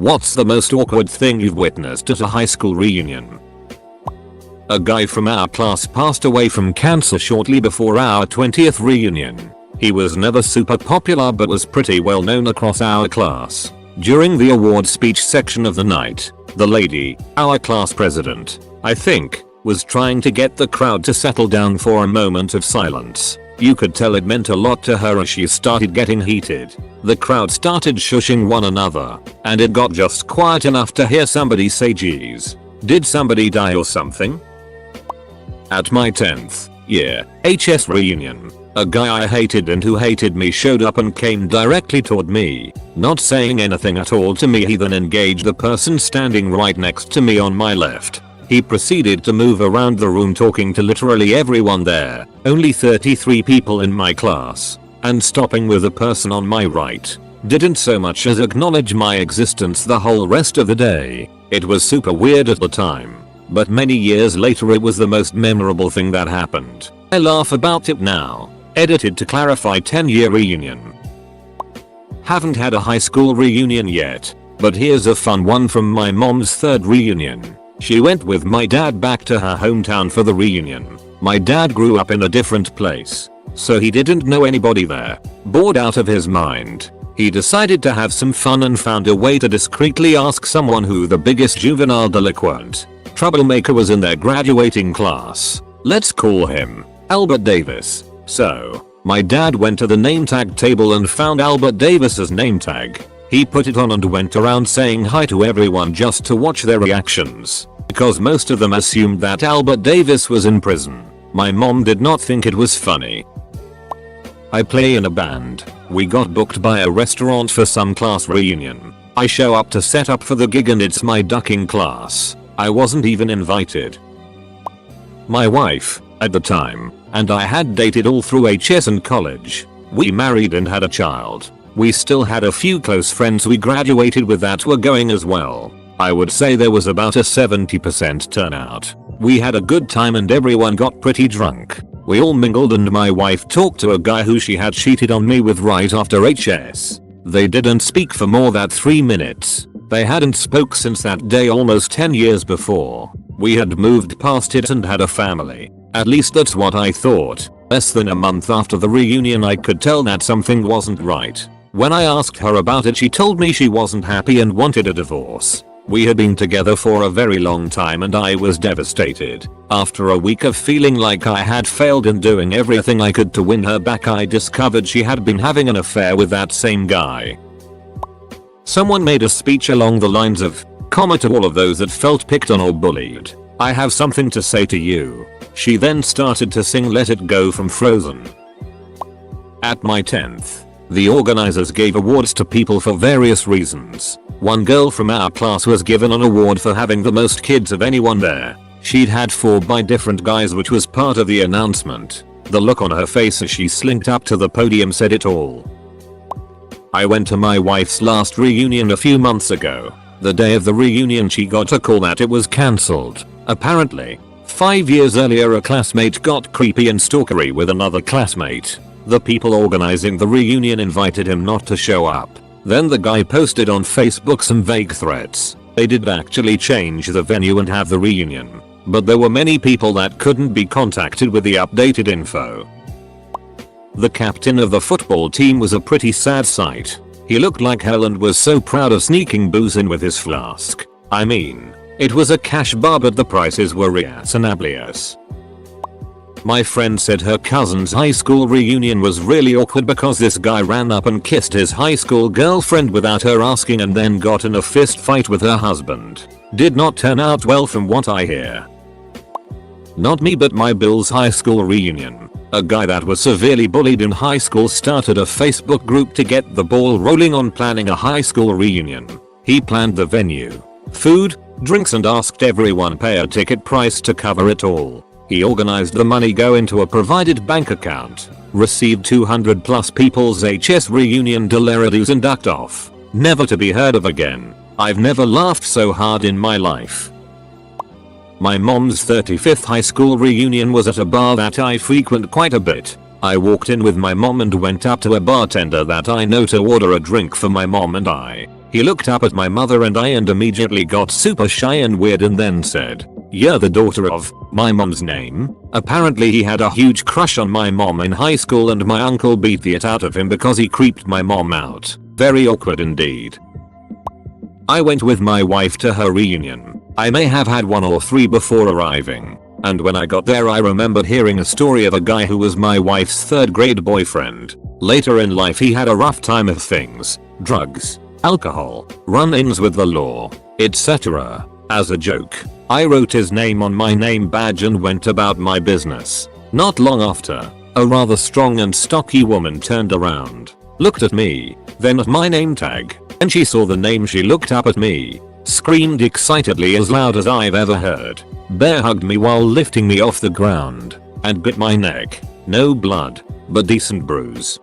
What's the most awkward thing you've witnessed at a high school reunion? A guy from our class passed away from cancer shortly before our 20th reunion. He was never super popular but was pretty well known across our class. During the award speech section of the night, the lady, our class president, I think, was trying to get the crowd to settle down for a moment of silence. You could tell it meant a lot to her as she started getting heated. The crowd started shushing one another, and it got just quiet enough to hear somebody say, "Geez, did somebody die or something?" At my 10th year HS reunion, a guy I hated and who hated me showed up and came directly toward me. Not saying anything at all to me, he then engaged the person standing right next to me on my left. He proceeded to move around the room talking to literally everyone there, only 33 people in my class, and stopping with the person on my right. Didn't so much as acknowledge my existence the whole rest of the day. It was super weird at the time, but many years later it was the most memorable thing that happened. I laugh about it now. Edited to clarify 10-year reunion. Haven't had a high school reunion yet, but here's a fun one from my mom's third reunion. She went with my dad back to her hometown for the reunion. My dad grew up in a different place, so he didn't know anybody there. Bored out of his mind, he decided to have some fun and found a way to discreetly ask someone who the biggest juvenile delinquent troublemaker was in their graduating class. Let's call him Albert Davis. So, my dad went to the name tag table and found Albert Davis's name tag. He put it on and went around saying hi to everyone just to watch their reactions, because most of them assumed that Albert Davis was in prison. My mom did not think it was funny. I play in a band. We got booked by a restaurant for some class reunion. I show up to set up for the gig and it's my ducking class. I wasn't even invited. My wife, at the time, and I had dated all through HS and college. We married and had a child. We still had a few close friends we graduated with that were going as well. I would say there was about a 70% turnout. We had a good time and everyone got pretty drunk. We all mingled and my wife talked to a guy who she had cheated on me with right after HS. They didn't speak for more than 3 minutes. They hadn't spoke since that day almost 10 years before. We had moved past it and had a family. At least that's what I thought. Less than a month after the reunion I could tell that something wasn't right. When I asked her about it she told me she wasn't happy and wanted a divorce. We had been together for a very long time and I was devastated. After a week of feeling like I had failed in doing everything I could to win her back, I discovered she had been having an affair with that same guy. Someone made a speech along the lines of, "Comma to all of those that felt picked on or bullied. I have something to say to you." She then started to sing Let It Go from Frozen. At my 10th, the organizers gave awards to people for various reasons. One girl from our class was given an award for having the most kids of anyone there. She'd had 4 by different guys, which was part of the announcement. The look on her face as she slinked up to the podium said it all. I went to my wife's last reunion a few months ago. The day of the reunion she got a call that it was cancelled. Apparently, 5 years earlier a classmate got creepy and stalkery with another classmate. The people organizing the reunion invited him not to show up. Then the guy posted on Facebook some vague threats. They did actually change the venue and have the reunion, but there were many people that couldn't be contacted with the updated info. The captain of the football team was a pretty sad sight. He looked like hell and was so proud of sneaking booze in with his flask. I mean, it was a cash bar but the prices were reasonableous. My friend said her cousin's high school reunion was really awkward because this guy ran up and kissed his high school girlfriend without her asking and then got in a fist fight with her husband. Did not turn out well from what I hear. Not me but my Bill's high school reunion. A guy that was severely bullied in high school started a Facebook group to get the ball rolling on planning a high school reunion. He planned the venue, food, drinks and asked everyone pay a ticket price to cover it all. He organized the money go into a provided bank account, received 200 plus people's HS reunion dolarities and ducked off. Never to be heard of again. I've never laughed so hard in my life. My mom's 35th high school reunion was at a bar that I frequent quite a bit. I walked in with my mom and went up to a bartender that I know to order a drink for my mom and I. He looked up at my mother and I and immediately got super shy and weird and then said, "You're the daughter of my mom's name?" Apparently he had a huge crush on my mom in high school and my uncle beat the it out of him because he creeped my mom out. Very awkward indeed. I went with my wife to her reunion. I may have had 1 or 3 before arriving. And when I got there I remembered hearing a story of a guy who was my wife's 3rd grade boyfriend. Later in life he had a rough time of things, drugs, alcohol, run-ins with the law, etc. As a joke, I wrote his name on my name badge and went about my business. Not long after, a rather strong and stocky woman turned around, looked at me, then at my name tag, and she saw the name. She looked up at me, screamed excitedly as loud as I've ever heard, bear hugged me while lifting me off the ground, and bit my neck. No blood, but decent bruise.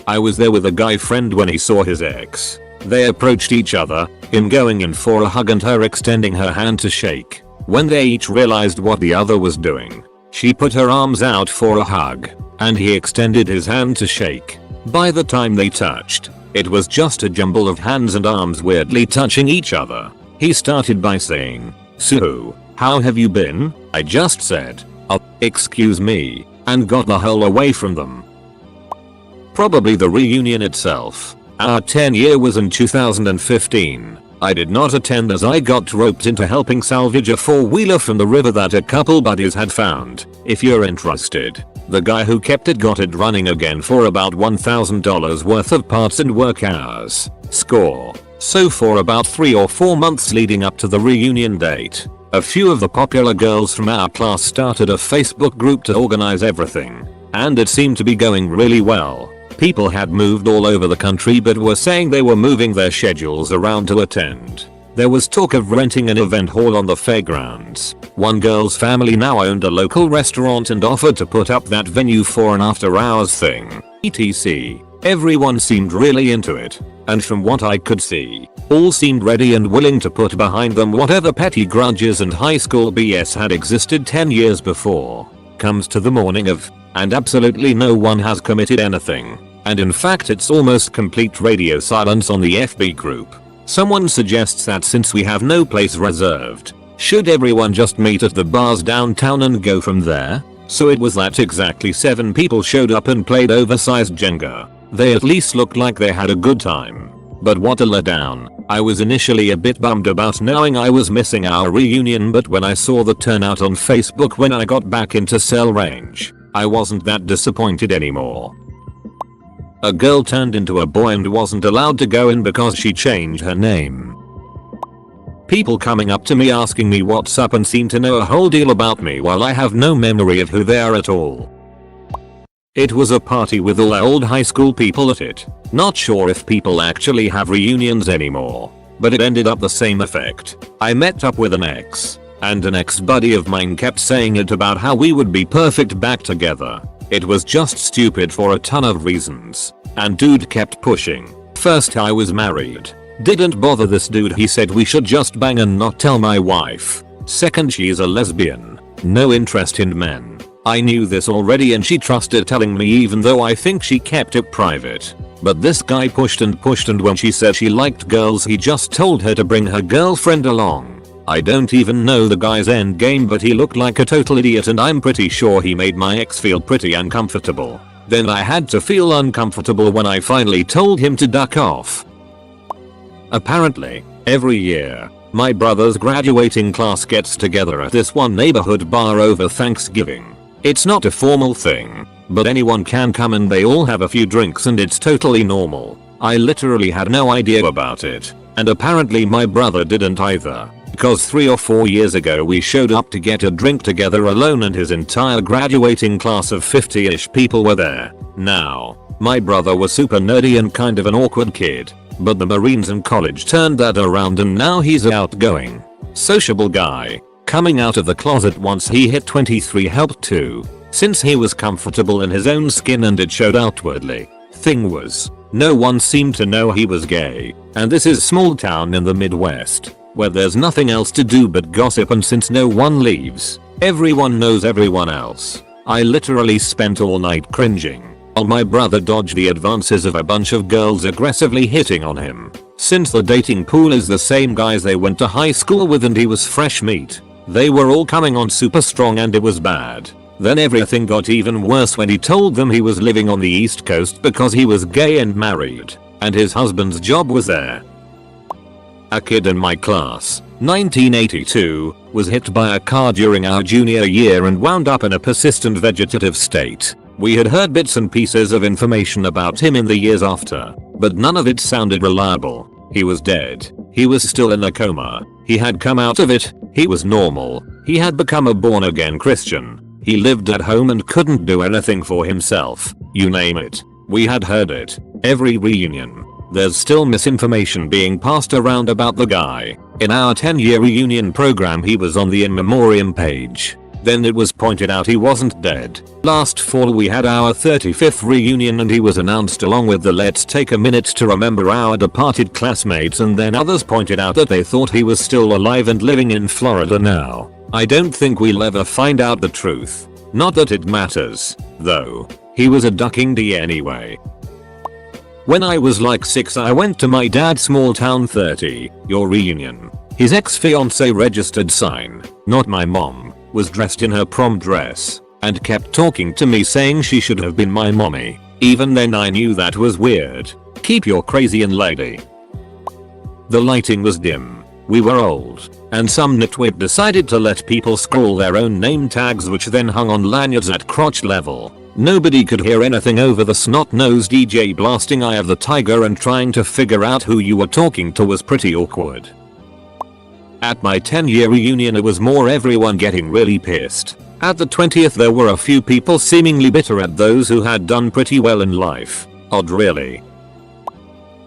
I was there with a guy friend when he saw his ex. They approached each other, him going in for a hug and her extending her hand to shake. When they each realized what the other was doing, she put her arms out for a hug, and he extended his hand to shake. By the time they touched, it was just a jumble of hands and arms weirdly touching each other. He started by saying, "So, how have you been?" I just said, "Oh, excuse me," and got the hell away from them. Probably the reunion itself. Our 10-year was in 2015. I did not attend as I got roped into helping salvage a 4-wheeler from the river that a couple buddies had found. If you're interested, the guy who kept it got it running again for about $1,000 worth of parts and work hours. Score. So for about 3 or 4 months leading up to the reunion date, a few of the popular girls from our class started a Facebook group to organize everything. And it seemed to be going really well. People had moved all over the country but were saying they were moving their schedules around to attend. There was talk of renting an event hall on the fairgrounds. One girl's family now owned a local restaurant and offered to put up that venue for an after hours thing. etc. Everyone seemed really into it. And from what I could see, all seemed ready and willing to put behind them whatever petty grudges and high school BS had existed 10 years before. Comes to the morning of, and absolutely no one has committed anything. And in fact it's almost complete radio silence on the FB group. Someone suggests that since we have no place reserved, should everyone just meet at the bars downtown and go from there? So it was that exactly 7 people showed up and played oversized Jenga. They at least looked like they had a good time. But what a letdown. I was initially a bit bummed about knowing I was missing our reunion, but when I saw the turnout on Facebook when I got back into cell range, I wasn't that disappointed anymore. A girl turned into a boy and wasn't allowed to go in because she changed her name. People coming up to me asking me what's up and seem to know a whole deal about me while I have no memory of who they are at all. It was a party with all our old high school people at it. Not sure if people actually have reunions anymore, but it ended up the same effect. I met up with an ex, and an ex-buddy of mine kept saying it about how we would be perfect back together. It was just stupid for a ton of reasons, and dude kept pushing. First, I was married. Didn't bother this dude, he said we should just bang and not tell my wife. Second, she's a lesbian. No interest in men. I knew this already and she trusted telling me even though I think she kept it private. But this guy pushed and when she said she liked girls he just told her to bring her girlfriend along. I don't even know the guy's end game, but he looked like a total idiot and I'm pretty sure he made my ex feel pretty uncomfortable. Then I had to feel uncomfortable when I finally told him to duck off. Apparently, every year, my brother's graduating class gets together at this one neighborhood bar over Thanksgiving. It's not a formal thing, but anyone can come and they all have a few drinks and it's totally normal. I literally had no idea about it, and apparently my brother didn't either. Because 3 or 4 years ago we showed up to get a drink together alone and his entire graduating class of 50-ish people were there. Now, my brother was super nerdy and kind of an awkward kid, but the Marines and college turned that around and now he's an outgoing, sociable guy. Coming out of the closet once he hit 23 helped too, since he was comfortable in his own skin and it showed outwardly. Thing was, no one seemed to know he was gay, and this is small town in the Midwest, where there's nothing else to do but gossip, and since no one leaves, everyone knows everyone else. I literally spent all night cringing. My brother dodged the advances of a bunch of girls aggressively hitting on him. Since the dating pool is the same guys they went to high school with and he was fresh meat, they were all coming on super strong and it was bad. Then everything got even worse when he told them he was living on the East Coast because he was gay and married, and his husband's job was there. A kid in my class, 1982, was hit by a car during our junior year and wound up in a persistent vegetative state. We had heard bits and pieces of information about him in the years after, but none of it sounded reliable. He was dead. He was still in a coma. He had come out of it. He was normal. He had become a born-again Christian. He lived at home and couldn't do anything for himself. You name it. We had heard it. Every reunion. There's still misinformation being passed around about the guy. In our 10-year reunion program he was on the in memoriam page. Then it was pointed out he wasn't dead. Last fall we had our 35th reunion and he was announced along with the "Let's take a minute to remember our departed classmates," and then others pointed out that they thought he was still alive and living in Florida now. I don't think we'll ever find out the truth. Not that it matters, though. He was a ducking D anyway. When I was like 6 I went to my dad's small town 30-year reunion. His ex-fiancée registered sign, not my mom, was dressed in her prom dress and kept talking to me saying she should have been my mommy. Even then I knew that was weird. Keep your crazy-in lady. The lighting was dim. We were old, and some nitwit decided to let people scroll their own name tags which then hung on lanyards at crotch level. Nobody could hear anything over the snot-nosed DJ blasting "Eye of the Tiger," and trying to figure out who you were talking to was pretty awkward. At my 10-year reunion it was more everyone getting really pissed. At the 20th there were a few people seemingly bitter at those who had done pretty well in life. Odd really.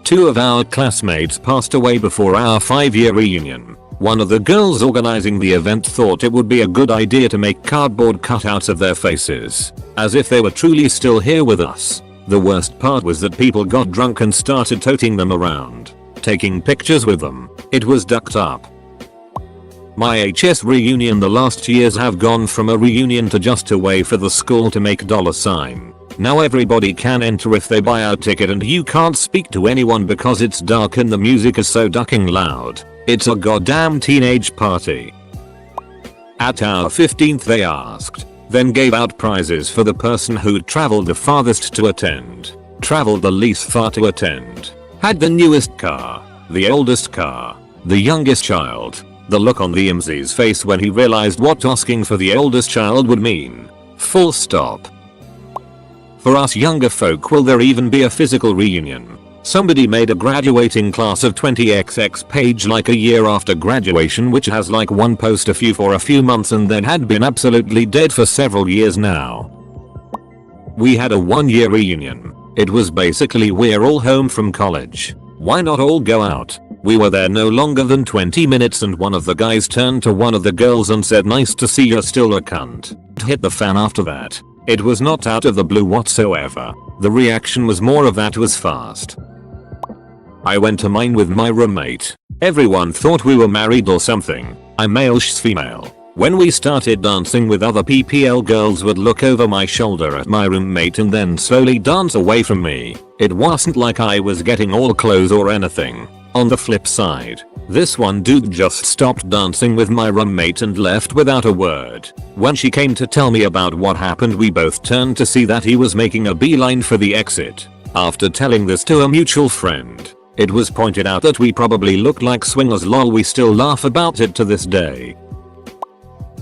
2 of our classmates passed away before our 5-year reunion. One of the girls organizing the event thought it would be a good idea to make cardboard cutouts of their faces, as if they were truly still here with us. The worst part was that people got drunk and started toting them around, taking pictures with them. It was ducked up. My HS reunion the last years have gone from a reunion to just a way for the school to make $. Now everybody can enter if they buy a ticket and you can't speak to anyone because it's dark and the music is so ducking loud. It's a goddamn teenage party. At our 15th they asked, then gave out prizes for the person who'd traveled the farthest to attend, traveled the least far to attend, had the newest car, the oldest car, the youngest child. The look on the MZ's face when he realized what asking for the oldest child would mean. Full stop. For us younger folk, will there even be a physical reunion? Somebody made a graduating class of 20XX page like a year after graduation, which has like one post for a few months and then had been absolutely dead for several years now. We had a 1-year reunion. It was basically we're all home from college. Why not all go out? We were there no longer than 20 minutes and one of the guys turned to one of the girls and said, "Nice to see you're still a cunt." Hit the fan after that. It was not out of the blue whatsoever. The reaction was more of that was fast. I went to mine with my roommate. Everyone thought we were married or something. I'm male, she's female. When we started dancing with other PPL girls would look over my shoulder at my roommate and then slowly dance away from me. It wasn't like I was getting all close or anything. On the flip side, this one dude just stopped dancing with my roommate and left without a word. When she came to tell me about what happened, we both turned to see that he was making a beeline for the exit. After telling this to a mutual friend, it was pointed out that we probably looked like swingers. Lol, we still laugh about it to this day.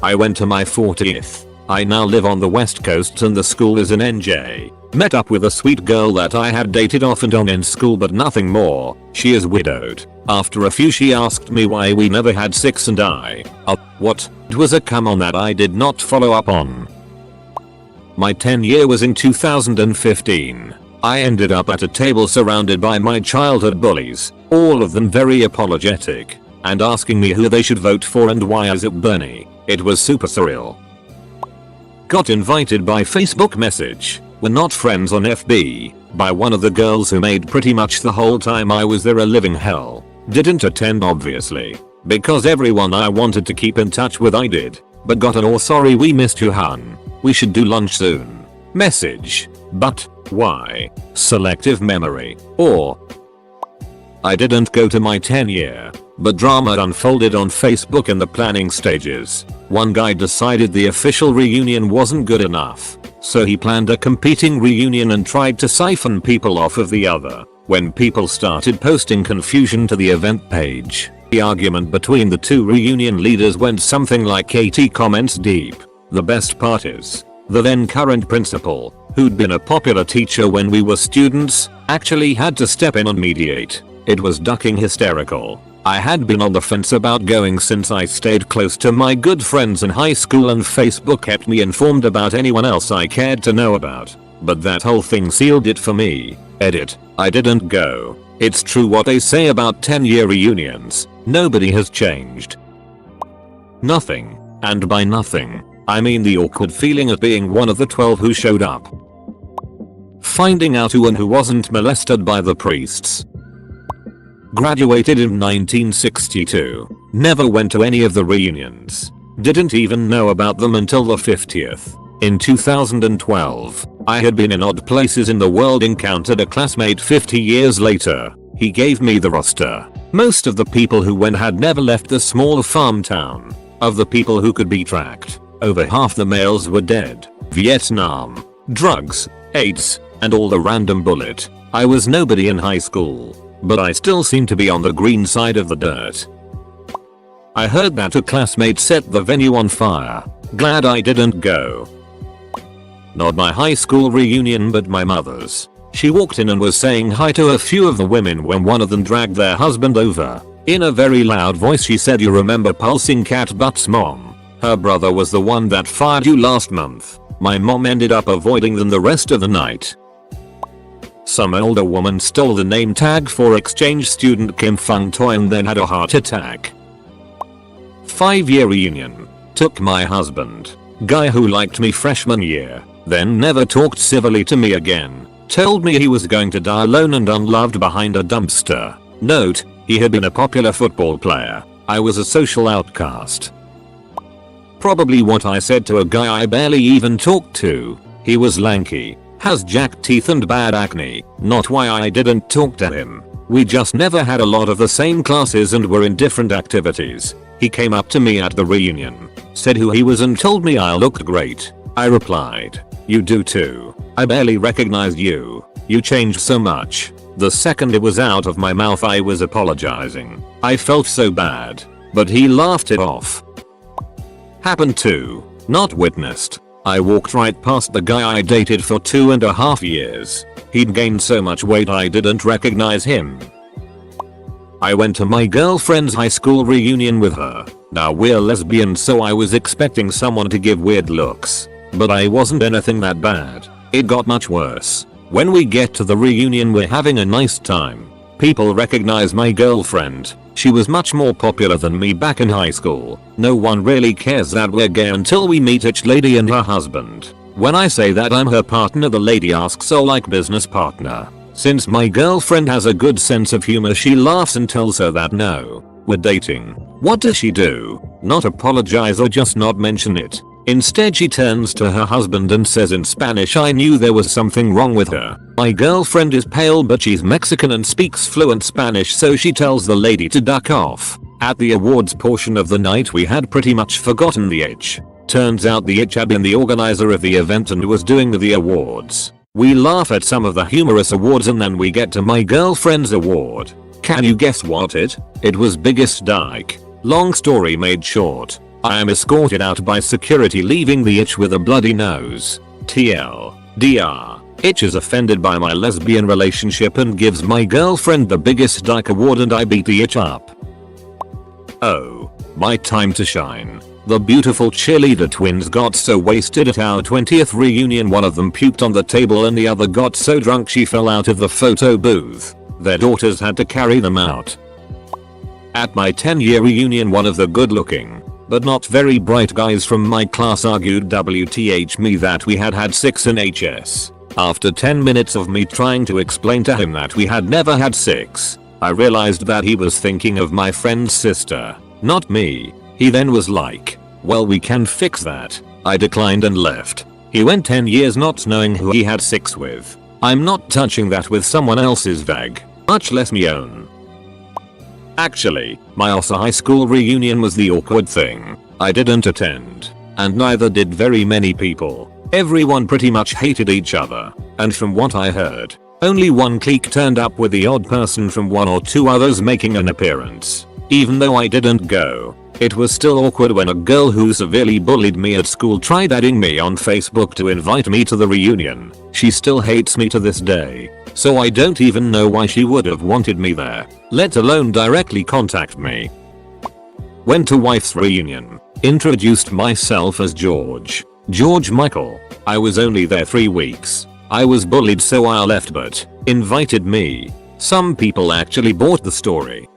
I went to my 40th. I now live on the West Coast and the school is in NJ. Met up with a sweet girl that I had dated off and on in school but nothing more. She is widowed. After a few she asked me why we never had sex and what? It was a come on that I did not follow up on. My 10-year was in 2015. I ended up at a table surrounded by my childhood bullies, all of them very apologetic, and asking me who they should vote for and why is it Bernie. It was super surreal. Got invited by Facebook message. We're not friends on FB, by one of the girls who made pretty much the whole time I was there a living hell. Didn't attend obviously, because everyone I wanted to keep in touch with I did, but got an "oh sorry we missed you hun, we should do lunch soon" message. But why? Selective memory, or I didn't go to my 10-year, but drama unfolded on Facebook in the planning stages. One guy decided the official reunion wasn't good enough, so he planned a competing reunion and tried to siphon people off of the other. When people started posting confusion to the event page, the argument between the two reunion leaders went something like 80 comments deep. The best part is, the then current principal, who'd been a popular teacher when we were students, actually had to step in and mediate. It was ducking hysterical. I had been on the fence about going since I stayed close to my good friends in high school and Facebook kept me informed about anyone else I cared to know about. But that whole thing sealed it for me. Edit. I didn't go. It's true what they say about 10-year reunions. Nobody has changed. Nothing. And by nothing, I mean the awkward feeling of being one of the 12 who showed up. Finding out who and who wasn't molested by the priests. Graduated in 1962. Never went to any of the reunions. Didn't even know about them until the 50th. In 2012, I had been in odd places in the world, encountered a classmate 50 years later. He gave me the roster. Most of the people who went had never left the small farm town. Of the people who could be tracked, over half the males were dead. Vietnam, drugs, AIDS, and all the random bullet. I was nobody in high school, but I still seem to be on the green side of the dirt. I heard that a classmate set the venue on fire. Glad I didn't go. Not my high school reunion but my mother's. She walked in and was saying hi to a few of the women when one of them dragged their husband over. In a very loud voice she said, "You remember Pulsing Cat Butt's mom? Her brother was the one that fired you last month." My mom ended up avoiding them the rest of the night. Some older woman stole the name tag for exchange student Kim Fung Toy and then had a heart attack. 5-year reunion. Took my husband. Guy who liked me freshman year, then never talked civilly to me again. Told me he was going to die alone and unloved behind a dumpster. Note, he had been a popular football player. I was a social outcast. Probably what I said to a guy I barely even talked to. He was lanky, has jacked teeth and bad acne. Not why I didn't talk to him. We just never had a lot of the same classes and were in different activities. He came up to me at the reunion, said who he was and told me I looked great. I replied, "You do too. I barely recognized you. You changed so much." The second it was out of my mouth I was apologizing. I felt so bad, but he laughed it off. Happened to, not witnessed. I walked right past the guy I dated for 2.5 years. He'd gained so much weight I didn't recognize him. I went to my girlfriend's high school reunion with her. Now we're lesbians, so I was expecting someone to give weird looks. But I wasn't anything that bad. It got much worse. When we get to the reunion we're having a nice time. People recognize my girlfriend. She was much more popular than me back in high school. No one really cares that we're gay until we meet each lady and her husband. When I say that I'm her partner, the lady asks, "So like business partner?" Since my girlfriend has a good sense of humor, she laughs and tells her that no, we're dating. What does she do? Not apologize or just not mention it. Instead she turns to her husband and says in Spanish, "I knew there was something wrong with her." My girlfriend is pale but she's Mexican and speaks fluent Spanish, so she tells the lady to duck off. At the awards portion of the night we had pretty much forgotten the itch. Turns out the itch had been the organizer of the event and was doing the awards. We laugh at some of the humorous awards and then we get to my girlfriend's award. Can you guess what it? It was biggest dyke. Long story made short, I am escorted out by security, leaving the itch with a bloody nose. TLDR. Itch is offended by my lesbian relationship and gives my girlfriend the biggest dyke award and I beat the itch up. Oh, my time to shine. The beautiful cheerleader twins got so wasted at our 20th reunion one of them puked on the table and the other got so drunk she fell out of the photo booth. Their daughters had to carry them out. At my 10-year reunion one of the good-looking, but not very bright guys from my class argued WTH me that we had sex in HS. After 10 minutes of me trying to explain to him that we had never had sex, I realized that he was thinking of my friend's sister, not me. He then was like, "Well, we can fix that." I declined and left. He went 10 years not knowing who he had sex with. I'm not touching that with someone else's vag, much less me own. Actually, my high school reunion was the awkward thing. I didn't attend. And neither did very many people. Everyone pretty much hated each other. And from what I heard, only one clique turned up with the odd person from one or two others making an appearance. Even though I didn't go, it was still awkward when a girl who severely bullied me at school tried adding me on Facebook to invite me to the reunion. She still hates me to this day. So I don't even know why she would have wanted me there, let alone directly contact me. Went to wife's reunion. Introduced myself as George Michael. I was only there 3 weeks. I was bullied so I left but invited me. Some people actually bought the story.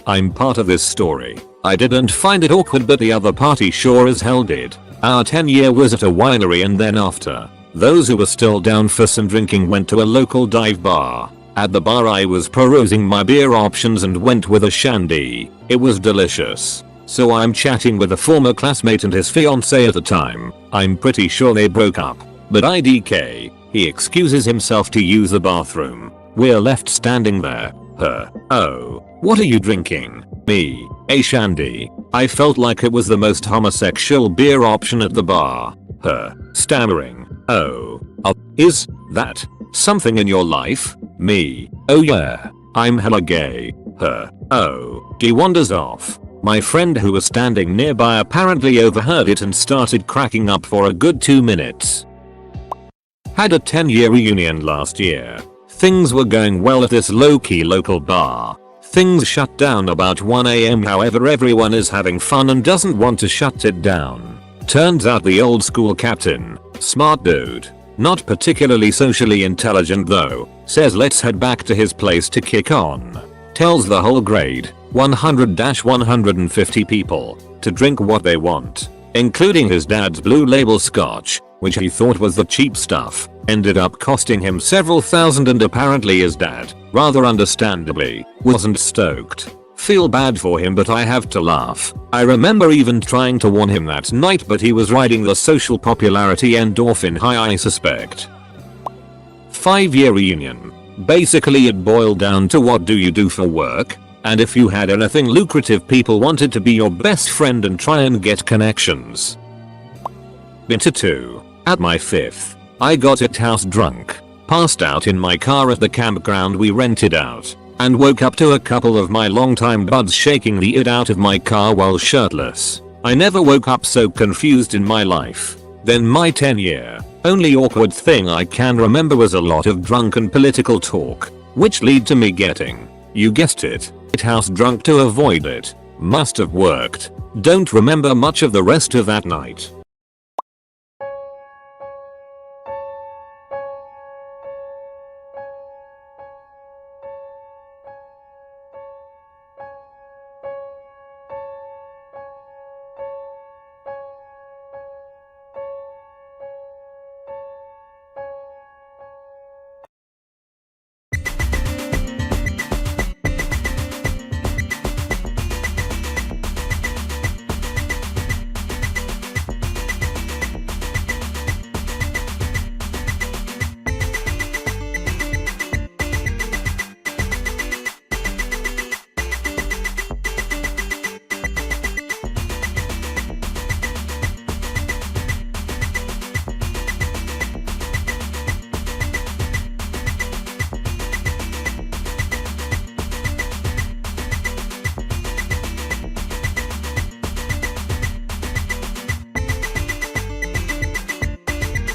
I'm part of this story. I didn't find it awkward but the other party sure as hell did. Our 10-year was at a winery and then after, those who were still down for some drinking went to a local dive bar. At the bar I was perusing my beer options and went with a shandy. It was delicious. So I'm chatting with a former classmate and his fiancée at the time. I'm pretty sure they broke up. But IDK, he excuses himself to use the bathroom. We're left standing there. Her. Oh, what are you drinking? Me. A shandy. I felt like it was the most homosexual beer option at the bar. Her. Stammering. Oh. Is that something in your life? Me. Oh yeah. I'm hella gay. Her. Oh. He wanders off. My friend who was standing nearby apparently overheard it and started cracking up for a good 2 minutes. Had a 10-year reunion last year. Things were going well at this low-key local bar. Things shut down about 1 AM, however everyone is having fun and doesn't want to shut it down. Turns out the old school captain, smart dude, not particularly socially intelligent though, says let's head back to his place to kick on. Tells the whole grade, 100-150 people, to drink what they want, including his dad's blue label scotch, which he thought was the cheap stuff, ended up costing him several thousand and apparently his dad, rather understandably, wasn't stoked. Feel bad for him but I have to laugh. I remember even trying to warn him that night but he was riding the social popularity endorphin high I suspect. 5-year reunion. Basically it boiled down to what do you do for work? And if you had anything lucrative people wanted to be your best friend and try and get connections. Been to 2. At my 5th, I got it house drunk, passed out in my car at the campground we rented out, and woke up to a couple of my longtime buds shaking the id out of my car while shirtless. I never woke up so confused in my life. Then my 10-year, only awkward thing I can remember was a lot of drunken political talk, which lead to me getting, you guessed it, house drunk to avoid it. Must have worked. Don't remember much of the rest of that night.